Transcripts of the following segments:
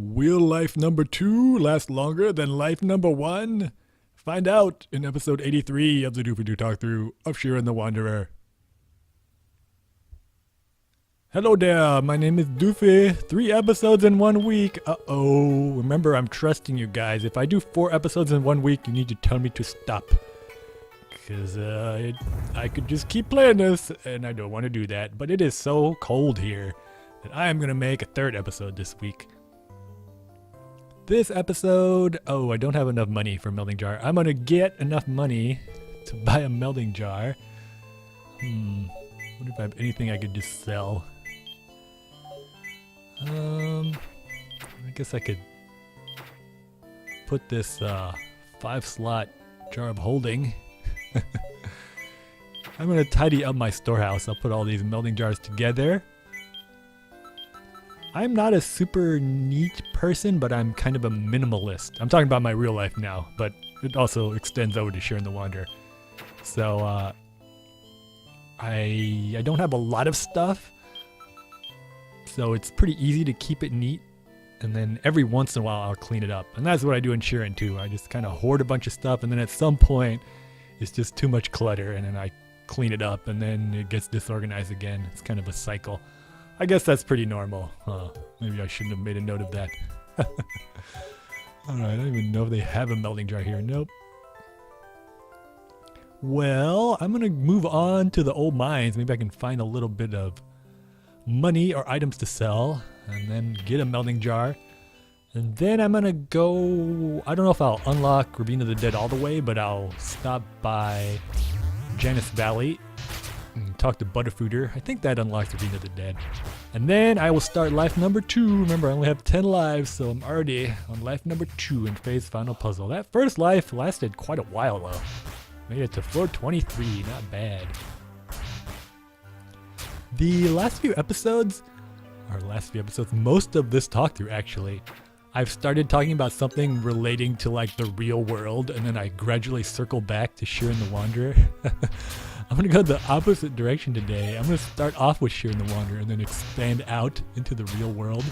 Will life number 2 last longer than life number 1? Find out in episode 83 of the Doofy Doo Talk Through of Shiren the Wanderer. Hello there, my name is Doofy. 3 episodes in 1 week. Uh-oh. Remember, I'm trusting you guys. If I do 4 episodes in 1 week, you need to tell me to stop. Because I could just keep playing this, and I don't want to do that. But it is so cold here that I am going to make a 3rd episode this week. This episode, I don't have enough money for a melding jar. I'm going to get enough money to buy a melding jar. Wonder if I have anything I could just sell. I guess I could put this 5-slot jar of holding. I'm going to tidy up my storehouse. I'll put all these melding jars together. I'm not a super neat person, but I'm kind of a minimalist. I'm talking about my real life now, but it also extends over to Shiren the Wanderer. So, I don't have a lot of stuff, so it's pretty easy to keep it neat, and then every once in a while I'll clean it up. And that's what I do in Shiren too. I just kind of hoard a bunch of stuff, and then at some point it's just too much clutter, and then I clean it up, and then it gets disorganized again. It's kind of a cycle. I guess that's pretty normal. Maybe I shouldn't have made a note of that. Alright, I don't even know if they have a melding jar here. Nope. Well, I'm going to move on to the old mines. Maybe I can find a little bit of money or items to sell, and then get a melding jar. And then I'm going to go... I don't know if I'll unlock Ravine of the Dead all the way, but I'll stop by Janus Valley and talk to Butterfooder. I think that unlocks Ravine of the Dead. And then I will start life number 2. Remember, I only have 10 lives, so I'm already on life number 2 in Faye's final puzzle. That first life lasted quite a while, though. Made it to floor 23, not bad. The last few episodes, most of this talk through actually, I've started talking about something relating to like the real world, and then I gradually circle back to Shiren the Wanderer. I'm going to go the opposite direction today. I'm going to start off with Shiren the Wanderer and then expand out into the real world.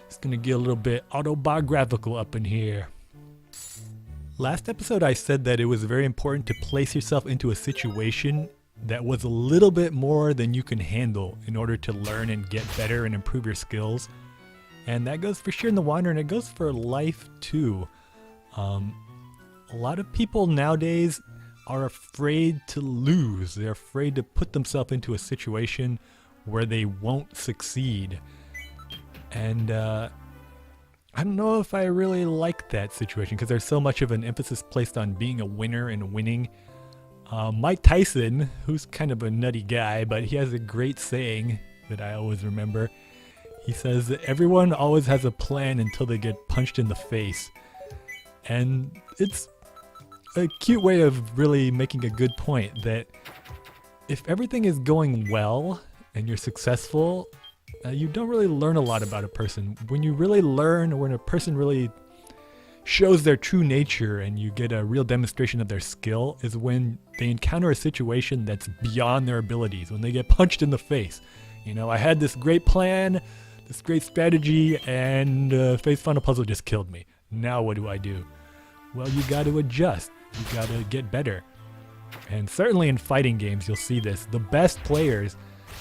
It's going to get a little bit autobiographical up in here. Last episode I said that it was very important to place yourself into a situation that was a little bit more than you can handle in order to learn and get better and improve your skills. And that goes for Shiren the Wanderer, and it goes for life too. A lot of people nowadays are afraid to lose. They're afraid to put themselves into a situation where they won't succeed. And I don't know if I really like that situation because there's so much of an emphasis placed on being a winner and winning. Mike Tyson, who's kind of a nutty guy, but he has a great saying that I always remember. He says that everyone always has a plan until they get punched in the face. And it's a cute way of really making a good point that if everything is going well and you're successful, you don't really learn a lot about a person. When you really learn, or when a person really shows their true nature and you get a real demonstration of their skill, is when they encounter a situation that's beyond their abilities, when they get punched in the face. You know, I had this great plan, this great strategy, and Faye's final puzzle just killed me. Now what do I do? Well, you got to adjust. You got to get better. And certainly in fighting games, you'll see this. The best players,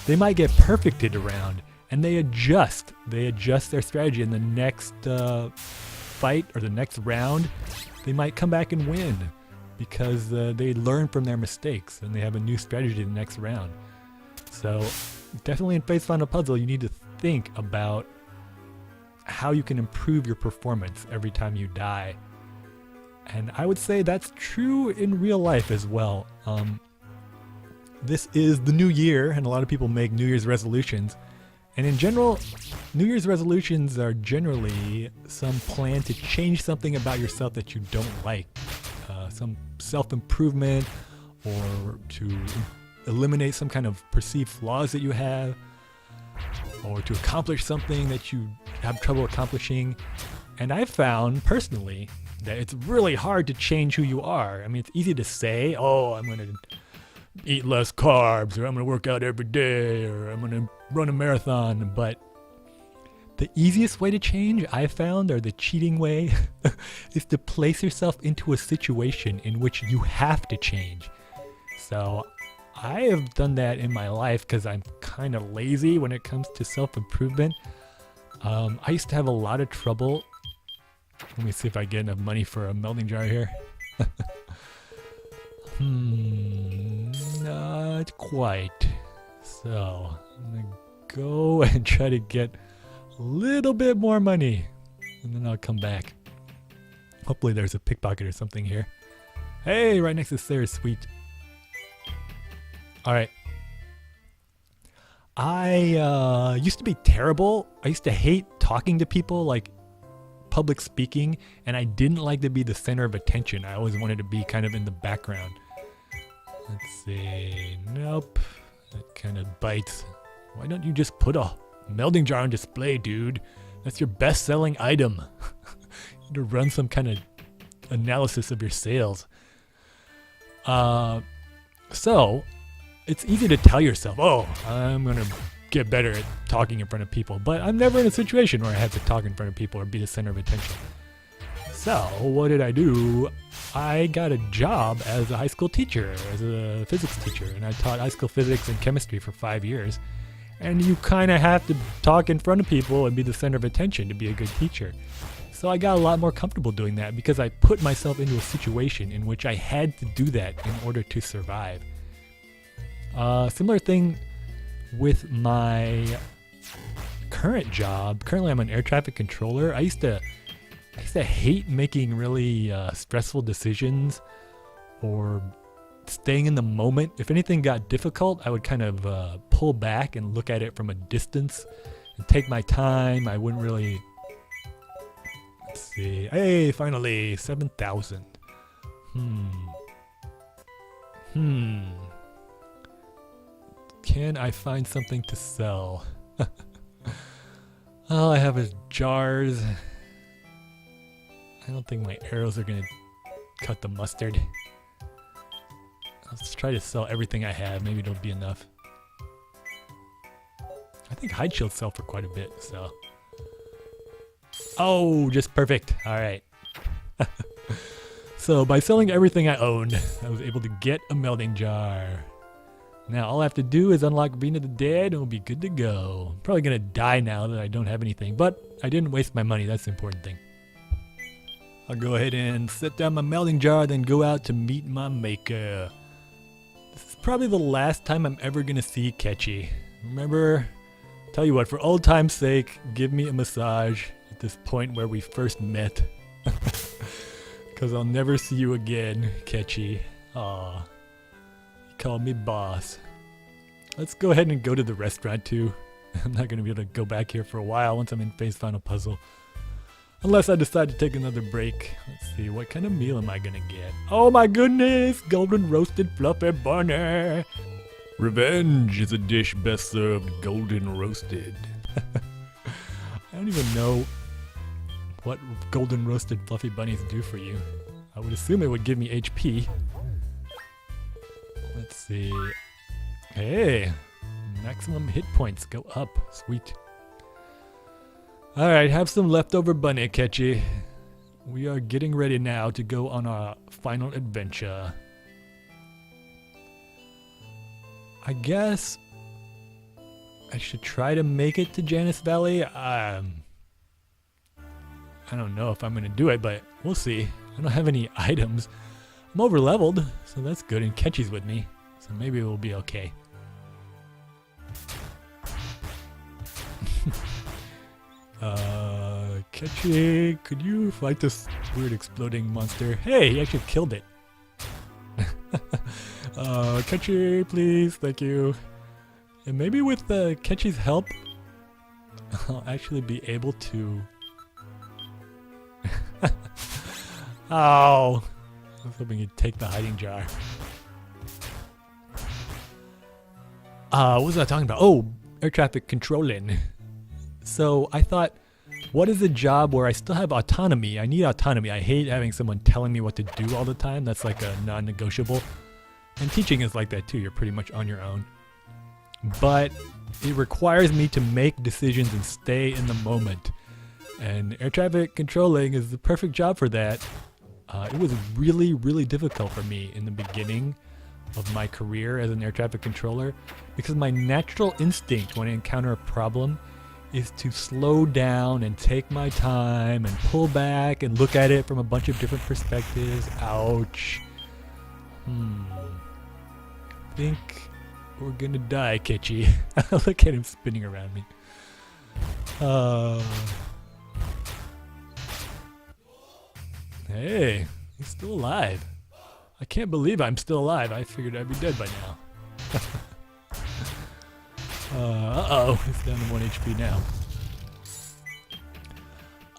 they might get perfected around, and they adjust. They adjust their strategy in the next fight or the next round. They might come back and win because they learn from their mistakes and they have a new strategy the next round. So definitely in Faye's final puzzle, you need to think about how you can improve your performance every time you die. And I would say that's true in real life as well. This is the new year, and a lot of people make New Year's resolutions. And in general, New Year's resolutions are generally some plan to change something about yourself that you don't like. Some self-improvement, or to eliminate some kind of perceived flaws that you have, or to accomplish something that you have trouble accomplishing. And I've found, personally, that it's really hard to change who you are. I mean, it's easy to say, oh, I'm going to eat less carbs, or I'm going to work out every day, or I'm going to run a marathon, but The easiest way to change, I found, or the cheating way, is to place yourself into a situation in which you have to change. So I have done that in my life because I'm kind of lazy when it comes to self-improvement. I used to have a lot of trouble. Let me see if I get enough money for a melding jar here. Not quite. So I'm going to go and try to get a little bit more money, and then I'll come back. Hopefully there's a pickpocket or something here. Hey, right next to Sarah's sweet. Alright. I used to be terrible. I used to hate talking to people, like public speaking, and I didn't like to be the center of attention. I always wanted to be kind of in the background. Let's see. Nope. That kind of bites. Why don't you just put a melding jar on display, dude? That's your best-selling item. You need to run some kind of analysis of your sales. So it's easy to tell yourself, oh, I'm gonna get better at talking in front of people, but I'm never in a situation where I have to talk in front of people or be the center of attention. So what did I do? I got a job as a high school teacher, as a physics teacher, and I taught high school physics and chemistry for 5 years. And you kind of have to talk in front of people and be the center of attention to be a good teacher. So I got a lot more comfortable doing that because I put myself into a situation in which I had to do that in order to survive. Similar thing with my current job. Currently I'm an air traffic controller. I used to hate making really stressful decisions or staying in the moment. If anything got difficult, I would kind of pull back and look at it from a distance and take my time. I wouldn't really... Let's see. Hey, finally, 7,000. Can I find something to sell? All I have is jars. I don't think my arrows are gonna cut the mustard. Let's try to sell everything I have. Maybe it'll be enough. I think hide shields sell for quite a bit, so. Oh, just perfect. All right. So by selling everything I owned, I was able to get a melding jar. Now all I have to do is unlock Arena of the Dead and we'll be good to go. I'm probably gonna die now that I don't have anything, but I didn't waste my money. That's the important thing. I'll go ahead and set down my melding jar, then go out to meet my maker. This is probably the last time I'm ever gonna see Kechi. Remember, tell you what, for old time's sake, give me a massage at this point where we first met. Cause I'll never see you again, Kechi. Aw. You called me boss. Let's go ahead and go to the restaurant too. I'm not gonna be able to go back here for a while once I'm in phase final puzzle. Unless I decide to take another break. Let's see, what kind of meal am I gonna get? Oh my goodness! Golden roasted fluffy bunny! Revenge is a dish best served golden roasted. I don't even know what golden roasted fluffy bunnies do for you. I would assume it would give me HP. Let's see. Hey! Maximum hit points go up. Sweet. Alright, have some leftover bunny, Kechi. We are getting ready now to go on our final adventure. I guess I should try to make it to Janus Valley. I don't know if I'm going to do it, but we'll see. I don't have any items. I'm over leveled, so that's good, and Kechi's with me, so maybe we'll be okay. Kechi, could you fight this weird exploding monster? Hey, he actually killed it. Kechi, please, thank you. And maybe with Kechi's help, I'll actually be able to... Oh! I was hoping you'd take the hiding jar. What was I talking about? Oh, air traffic controlling. So I thought, what is a job where I still have autonomy? I need autonomy. I hate having someone telling me what to do all the time. That's like a non-negotiable. And teaching is like that too. You're pretty much on your own. but it requires me to make decisions and stay in the moment. And air traffic controlling is the perfect job for that. It was really, really difficult for me in the beginning of my career as an air traffic controller, because my natural instinct when I encounter a problem is to slow down and take my time and pull back and look at it from a bunch of different perspectives. Ouch. Think we're gonna die, Kechi. Look at him spinning around me. Hey, he's still alive. I can't believe I'm still alive. I figured I'd be dead by now. Uh-oh, it's down to 1 HP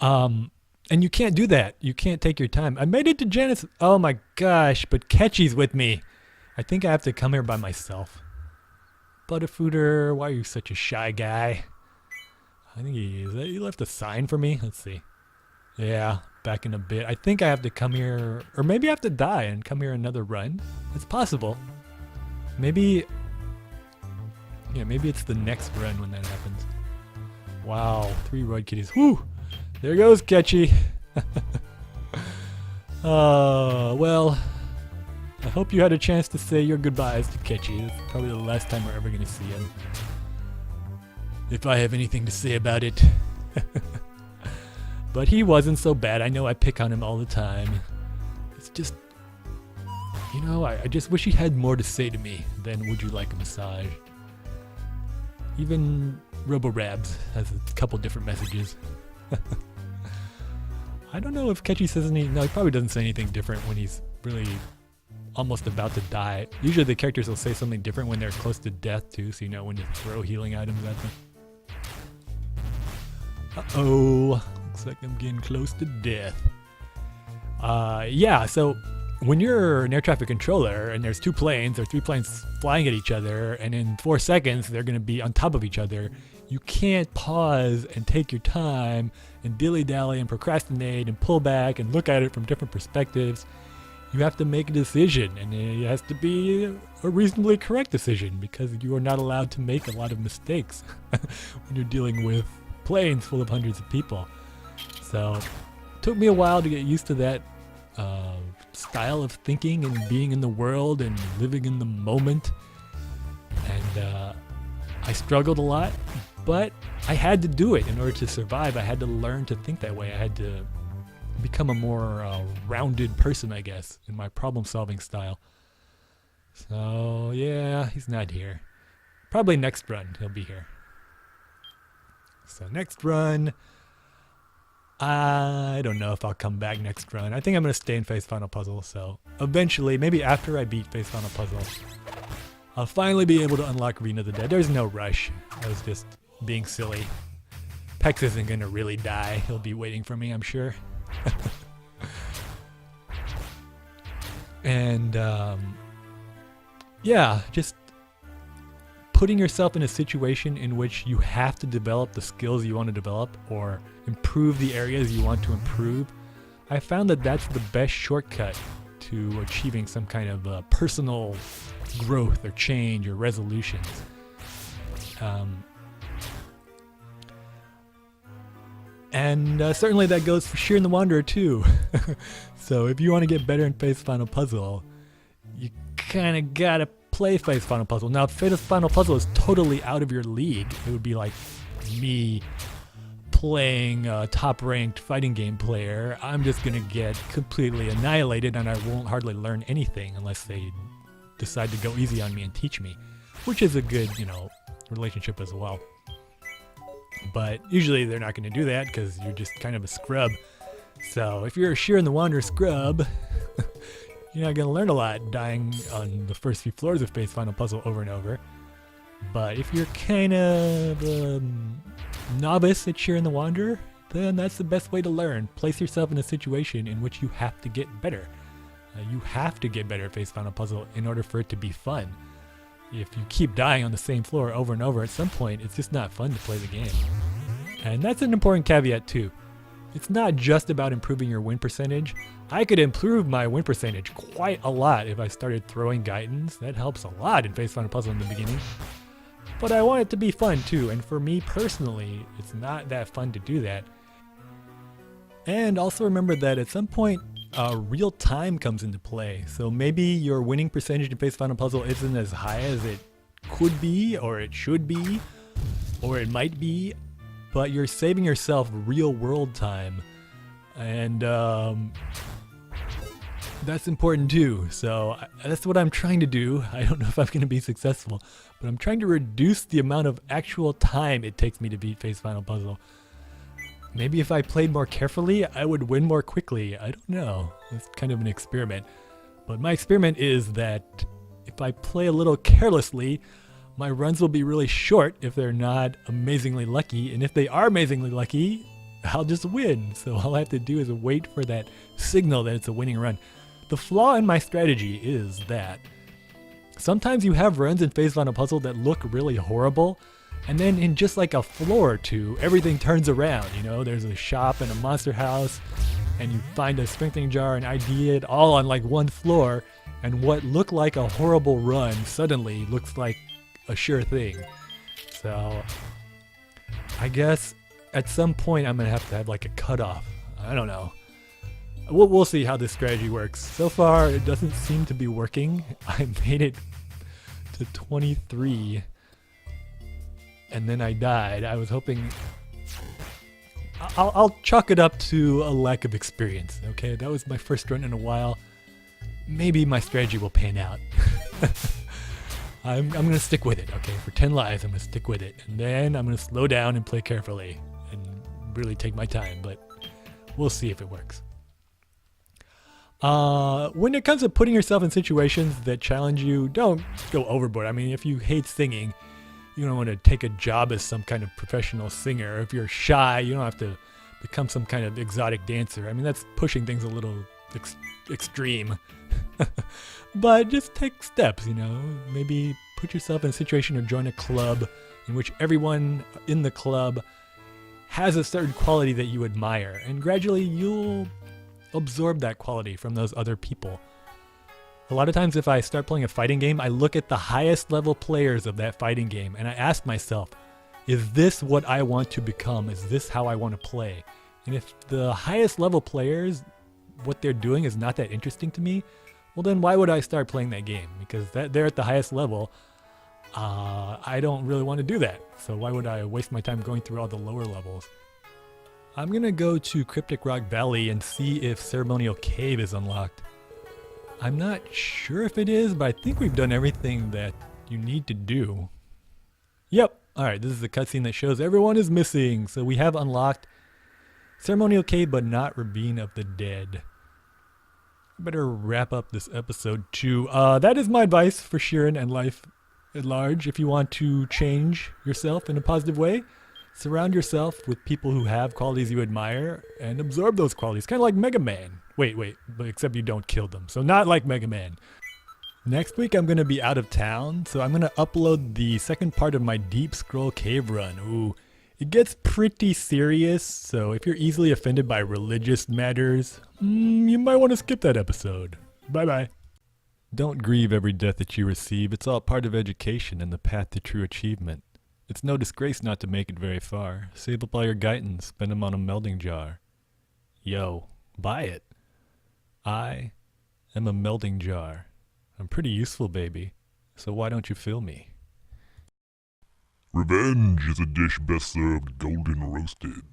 now. And you can't do that. You can't take your time. I made it to Janice. Oh my gosh, but Kechi's with me. I think I have to come here by myself. Butterfooter, why are you such a shy guy? I think he left a sign for me. Let's see. Yeah, back in a bit. I think I have to come here, or maybe I have to die and come here another run. It's possible. Maybe, yeah, maybe it's the next run when that happens. Wow, 3 roid kitties. Whew! There goes Kechi. Well, I hope you had a chance to say your goodbyes to Kechi. It's probably the last time we're ever going to see him. If I have anything to say about it. But he wasn't so bad. I know I pick on him all the time. It's just, you know, I just wish he had more to say to me than would you like a massage. Even Roborabs has a couple different messages. I don't know if Kechi says anything. No, he probably doesn't say anything different when he's really almost about to die. Usually the characters will say something different when they're close to death too, so you know when to throw healing items at them. Uh-oh. Looks like I'm getting close to death. Yeah, so when you're an air traffic controller and there's 2 planes or 3 planes flying at each other, and in 4 seconds they're going to be on top of each other, you can't pause and take your time and dilly-dally and procrastinate and pull back and look at it from different perspectives. You have to make a decision, and it has to be a reasonably correct decision, because you are not allowed to make a lot of mistakes when you're dealing with planes full of hundreds of people. So it took me a while to get used to that style of thinking and being in the world and living in the moment. And I struggled a lot, but I had to do it in order to survive. I had to learn to think that way. I had to become a more rounded person, I guess, in my problem-solving style. So yeah, he's not here. Probably next run he'll be here. So next run, I don't know if I'll come back next run. I think I'm going to stay in Face Final Puzzle, so eventually, maybe after I beat Face Final Puzzle, I'll finally be able to unlock Arena of the Dead. There's no rush. I was just being silly. Pex isn't going to really die. He'll be waiting for me, I'm sure. And, yeah, just putting yourself in a situation in which you have to develop the skills you want to develop or improve the areas you want to improve. I found that that's the best shortcut to achieving some kind of personal growth or change or resolutions. And certainly that goes for Shiren the Wanderer too. So if you want to get better in Face Final Puzzle, you kind of gotta play Face Final Puzzle. Now, if Face Final Puzzle is totally out of your league, it would be like me playing a top-ranked fighting game player. I'm just gonna get completely annihilated, and I won't hardly learn anything unless they decide to go easy on me and teach me, which is a good, you know, relationship as well. But usually they're not going to do that because you're just kind of a scrub. So if you're a Shiren the Wanderer scrub, you're not going to learn a lot dying on the first few floors of Face Final Puzzle over and over. But if you're kind of novice at Shiren the Wanderer, then that's the best way to learn. Place yourself in a situation in which you have to get better. You have to get better at Face Final Puzzle in order for it to be fun. If you keep dying on the same floor over and over, at some point, it's just not fun to play the game. And that's an important caveat too. It's not just about improving your win percentage. I could improve my win percentage quite a lot if I started throwing guidance. That helps a lot in Face Final Puzzle in the beginning. But I want it to be fun too, and for me personally, it's not that fun to do that. And also remember that at some point, real time comes into play. So maybe your winning percentage in Face Final Puzzle isn't as high as it could be, or it should be, or it might be, but you're saving yourself real world time. And that's important too. So that's what I'm trying to do. I don't know if I'm going to be successful, but I'm trying to reduce the amount of actual time it takes me to beat Face Final Puzzle. Maybe if I played more carefully, I would win more quickly. I don't know. It's kind of an experiment. But my experiment is that if I play a little carelessly, my runs will be really short if they're not amazingly lucky. And if they are amazingly lucky, I'll just win. So all I have to do is wait for that signal that it's a winning run. The flaw in my strategy is that sometimes you have runs in Face Final Puzzle that look really horrible, and then in just like a floor or two, everything turns around. You know, there's a shop and a monster house, and you find a strengthening jar and ID it all on like one floor, and what looked like a horrible run suddenly looks like a sure thing. So I guess at some point I'm gonna have to have like a cutoff. I don't know. We'll see how this strategy works. So far, it doesn't seem to be working. I made it to 23, and then I died. I was hoping... I'll chalk it up to a lack of experience, okay? That was my first run in a while. Maybe my strategy will pan out. I'm going to stick with it, okay? For 10 lives, I'm going to stick with it. And then I'm going to slow down and play carefully and really take my time, but we'll see if it works. When it comes to putting yourself in situations that challenge you, don't go overboard. I mean, if you hate singing, you don't want to take a job as some kind of professional singer. If you're shy, you don't have to become some kind of exotic dancer. I mean, that's pushing things a little extreme. But just take steps, you know. Maybe put yourself in a situation or join a club in which everyone in the club has a certain quality that you admire. And gradually you'll absorb that quality from those other people. A lot of times if I start playing a fighting game, I look at the highest level players of that fighting game and I ask myself, is this what I want to become? Is this how I want to play? And if the highest level players, what they're doing is not that interesting to me, well then why would I start playing that game? Because they're at the highest level. I don't really want to do that. So why would I waste my time going through all the lower levels? I'm gonna go to Cryptic Rock Valley and see if Ceremonial Cave is unlocked. I'm not sure if it is, but I think we've done everything that you need to do. Yep. Alright, this is the cutscene that shows everyone is missing. So we have unlocked Ceremonial Cave, but not Ravine of the Dead. Better wrap up this episode too. That is my advice for Shiren and life at large. If you want to change yourself in a positive way, surround yourself with people who have qualities you admire and absorb those qualities. Kind of like Mega Man. Wait, but except you don't kill them. So not like Mega Man. Next week I'm going to be out of town, so I'm going to upload the second part of my Deep Scroll Cave run. Ooh, it gets pretty serious, so if you're easily offended by religious matters, you might want to skip that episode. Bye-bye. Don't grieve every death that you receive. It's all part of education and the path to true achievement. It's no disgrace not to make it very far. Save up all your Gaitons, spend them on a melding jar. Yo, buy it. I am a melding jar. I'm pretty useful, baby. So why don't you fill me? Revenge is a dish best served golden roasted.